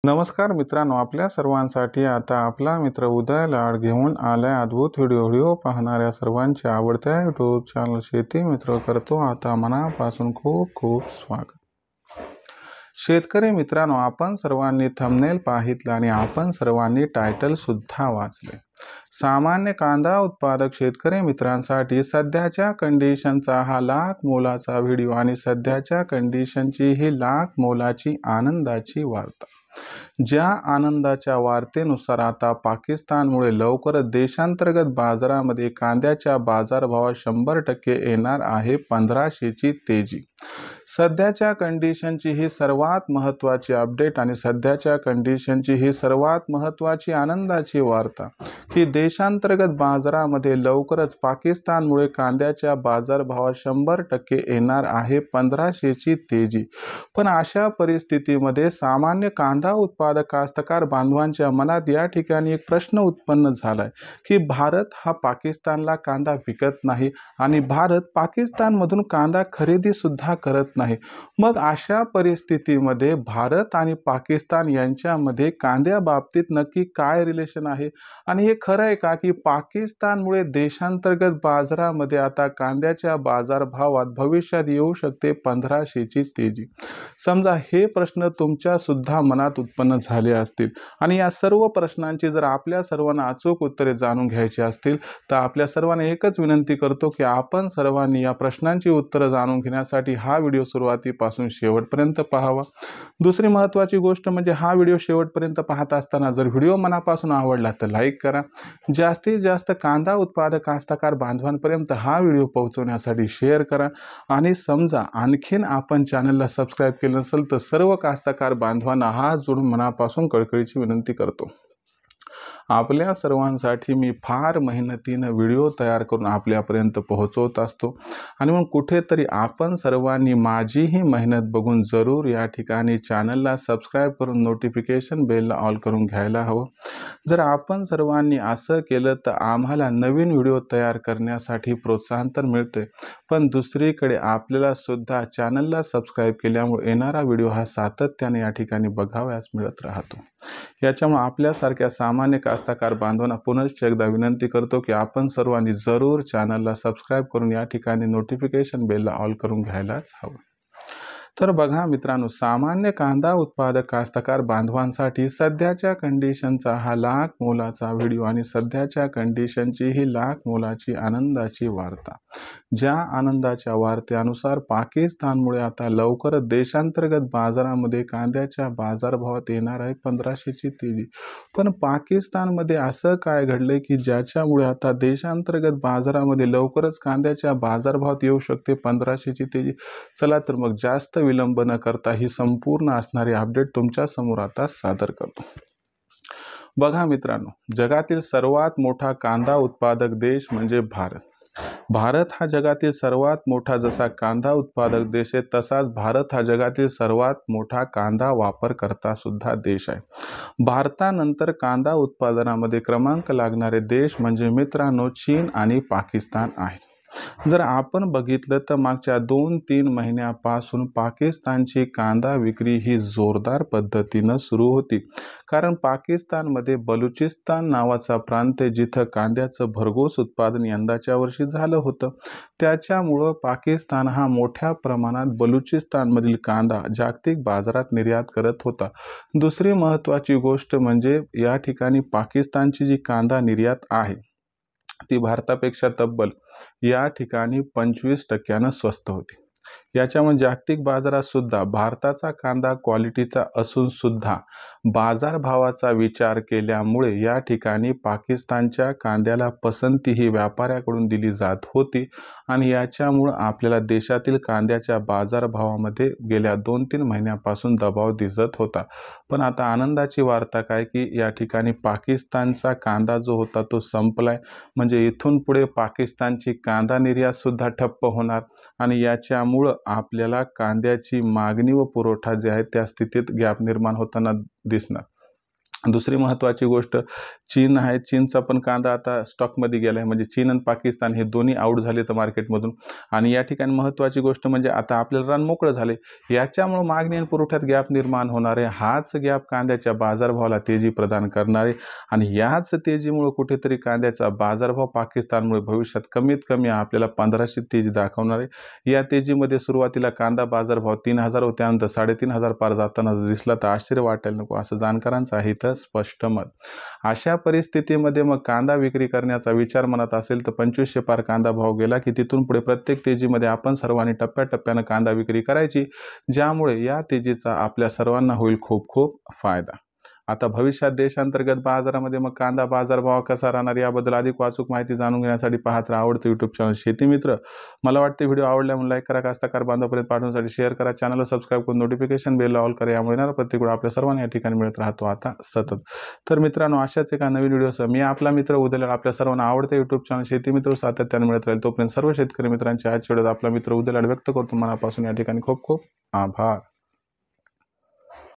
नमस्कार मित्रांनो, आपल्या सर्वांसाठी आता आपला मित्र उदय लाड घेऊन आलाय अद्भुत व्हिडिओ पाहणाऱ्या सर्वांच्या आवडत्या यूट्यूब चॅनल शेती मित्र करतो आता मनापासून खूप खूप स्वागत। शेतकरी मित्रांनो, आपण सर्वांनी थंबनेल पाहितलं आणि आपण सर्वांनी टायटल सुद्धा वाचले। सामान्य कांदा उत्पादक शेतकरी मित्रांसाठी सध्याच्या कंडिशनचा हा लाख मोलाचा व्हिडिओ आणि सध्याच्या कंडिशनची ही लाख मोलाची आनंदाची वार्ता। ज्या आनंदाच्या वार्तेनुसार आता पाकिस्तानमुळे लवकरच देशांतर्गत बाजारामध्ये कांद्याच्या बाजारभावात 100% येणार आहे 1500ची तेजी। सध्याच्या कंडिशनची ही सर्वात महत्त्वाची अपडेट आणि सध्याच्या कंडिशनची ही सर्वात महत्त्वाची आनंदाची वार्ता की देशांतर्गत बाजारामध्ये लवकरच पाकिस्तानमुळे कांद्याच्या बाजारभावात 100% येणार आहे 1500ची तेजी। पण अशा परिस्थितीमध्ये सामान्य कांदा उत्पादक कास्तकार बांधवांच्या मनात या ठिकाणी एक प्रश्न उत्पन्न झालाय की भारत हा पाकिस्तानला कांदा विकत नाही आणि भारत पाकिस्तानमधून कांदा खरेदी सुद्धा करत नाही। मग अशा परिस्थितीमध्ये भारत आणि पाकिस्तान यांच्यामध्ये कांद्या बाबतीत नक्की काय रिलेशन आहे आणि हे खरं आहे का की पाकिस्तानमुळे देशांतर्गत बाजारामध्ये आता कांद्याच्या बाजारभावात भविष्यात येऊ शकते 1500ची तेजी। समजा हे प्रश्न तुमच्या सुद्धा मनात उत्पन्न झाले असतील आणि या सर्व प्रश्नांची जर आपल्या सर्वांना अचूक उत्तरे जाणून घ्यायची असतील तर आपल्या सर्वांना एकच विनंती करतो की आपण सर्वांनी या प्रश्नांची उत्तरे जाणून घेण्यासाठी हा व्हिडिओ सुरुवातीपासून शेवटपर्यंत पाहावा। दुसरी महत्त्वाची गोष्ट म्हणजे हा व्हिडिओ शेवटपर्यंत पाहत असताना जर व्हिडिओ मनापासून आवडला तर लाईक करा। जास्तीत जास्त कांदा उत्पादक कास्तकार बांधवांपर्यंत हा व्हिडिओ पोहोचवण्यासाठी शेअर करा आणि समजा आणखीन आपण चॅनलला सबस्क्राईब केलं नसेल तर सर्व कास्तकार बांधवांना हात जोडून मनापासून कळकळीची विनंती करतो। आपल्या सर्वांसाठी मी फार मेहनतीने व्हिडिओ तयार करून आपल्यापर्यंत पोहोचवत असतो आणि मग कुठेतरी आपण सर्वांनी माझी ही मेहनत बघून जरूर या ठिकाणी चॅनलला सबस्क्राईब करून नोटिफिकेशन बेलला ऑल करून घ्यायला हवं। जर आपण सर्वांनी असं केलं तर आम्हाला नवीन व्हिडिओ तयार करण्यासाठी प्रोत्साहन तर मिळते, पण दुसरीकडे आपल्याला सुद्धा चॅनलला सबस्क्राईब केल्यामुळे येणारा व्हिडिओ हा सातत्याने या ठिकाणी बघावयास मिळत राहतो। याच्यामुळे आपल्यासारख्या सामान्य कास्तकार बांधवांना पुनश्च एकदा विनंती करतो की आपण सर्वांनी जरूर चॅनलला सबस्क्राईब करून या ठिकाणी नोटिफिकेशन बेलला ऑल करून घ्यायलाच हवं। तर बघा मित्रांनो, सामान्य कांदा उत्पादक कास्तकार बांधवांसाठी सध्याच्या कंडिशनचा हा लाख मोलाचा व्हिडिओ आणि सध्याच्या कंडिशनची ही लाख मोलाची आनंदाची वार्ता। ज्या आनंदाच्या वार्तेनुसार पाकिस्तानमुळे आता लवकरच देशांतर्गत बाजारामध्ये कांद्याच्या बाजारभावात येणार आहे 1500ची तेजी। पण पाकिस्तानमध्ये असं काय घडलंय की ज्याच्यामुळे आता देशांतर्गत बाजारामध्ये लवकरच कांद्याच्या बाजारभावात येऊ शकते 1500ची तेजी। चला तर मग जास्त विलंब न करता ही संपूर्ण असणारी अपडेट तुमच्या समोर आता सादर करतो। बघा मित्रांनो, जगातील सर्वात मोठा कांदा उत्पादक देश म्हणजे भारत। भारत हा जगातील सर्वात मोठा जसा कांदा उत्पादक देश आहे तसाच भारत हा जगातील सर्वात मोठा कांदा वापरकर्ता सुद्धा देश आहे। भारतानंतर कांदा उत्पादनामध्ये क्रमांक लागणारे देश म्हणजे मित्रांनो चीन आणि पाकिस्तान आहे। जर आपण बघितलं तर मागच्या 2-3 महिन्यापासून पाकिस्तानची कांदा विक्री ही जोरदार पद्धतीने सुरू होती, कारण पाकिस्तानमध्ये बलुचिस्तान नावाचा प्रांत आहे जिथं कांद्याचं भरघोस उत्पादन यंदाच्या वर्षी झालं होतं। त्याच्यामुळं पाकिस्तान हा मोठ्या प्रमाणात बलुचिस्तानमधील कांदा जागतिक बाजारात निर्यात करत होता। दुसरी महत्त्वाची गोष्ट म्हणजे या ठिकाणी पाकिस्तानची जी कांदा निर्यात आहे ती भारतापेक्षा तब्बल या ठिकाणी 25% स्वस्त होती। याच्यामुळे जागतिक बाजारात सुद्धा भारताचा कांदा क्वालिटीचा असून सुद्धा बाजारभावाचा विचार केल्यामुळे या ठिकाणी पाकिस्तानच्या कांद्याला पसंती ही व्यापाऱ्याकडून दिली जात होती आणि याच्यामुळे आपल्याला देशातील कांद्याच्या बाजारभावामध्ये गेल्या 2-3 महिन्यापासून दबाव दिसत होता। पण आता आनंदाची वार्ता काय की या ठिकाणी पाकिस्तानचा कांदा जो होता तो संपलाय, म्हणजे इथून पुढे पाकिस्तानची कांदा निर्यात सुद्धा ठप्प होणार आणि याच्यामुळे आपल्याला कांद्याची मागणी व पुरवठा जे आहे त्या स्थितीत गॅप निर्माण होताना दिसणार। दुसरी महत्त्वाची गोष्ट चीन आहे. चीनचा पण कांदा आता स्टॉकमध्ये गेला आहे. म्हणजे चीन आणि पाकिस्तान हे दोन्ही आऊट झाले तर मार्केटमधून. आणि या ठिकाणी महत्त्वाची गोष्ट म्हणजे आता आपल्याला रान मोकळं झाले. याच्यामुळं मागणी आणि पुरवठ्यात गॅप निर्माण होणार आहे. हाच गॅप कांद्याच्या बाजारभावाला तेजी प्रदान करणार आहे आणि याच तेजीमुळे कुठेतरी कांद्याचा बाजारभाव पाकिस्तानमुळे भविष्यात कमीत कमी आपल्याला 1500 तेजी दाखवणार आहे. या तेजीमध्ये सुरुवातीला कांदा बाजारभाव 3000 व त्यानंतर 3500 पार जाताना दिसला तर आश्चर्य वाटायला नको, असं जाणकारांचं आहे इथं स्पष्ट मत. अशा परिस्थितीमध्ये मग कांदा विक्री करण्याचा विचार मनात असेल तर 2500 पार कांदा भाव गेला की तिथून पुढे प्रत्येक तेजीमध्ये आपण सर्वांनी टप्प्याटप्प्यानं कांदा विक्री करायची, ज्यामुळे या तेजीचा आपल्या सर्वांना होईल खूप खूप फायदा. आता भविष्यात देशांतर्गत बाजारामध्ये मग कांदा बाजारभाव कसा राहणार याबद्दल अधिक वाचूक माहिती जाणून घेण्यासाठी पाहत राहा आवडतं यूट्यूब चॅनल शेती मित्र. मला वाटते व्हिडिओ आवडला म्हणून लाईक करा, कास्तकार बांधवापर्यंत पाठवण्यासाठी शेअर करा, चॅनलला सबस्क्राईब करून नोटिफिकेशन बेलला ऑल करा. यामुळे येणारा प्रत्येक व्हिडिओ आपल्या सर्वांना या ठिकाणी मिळत राहतो आता सतत. तर मित्रांनो, अशाच एका नवीन व्हिडिओसह मी आपला मित्र उद्याला आपल्या सर्वांना आवडते यूट्यूब चॅनल शेती मित्र सातत्याने मिळत राहील. तोपर्यंत सर्व शेतकरी मित्रांच्या आजच्या व्हिडिओत आपला मित्र उद्याला व्यक्त करतो मनापासून या ठिकाणी खूप खूप आभार.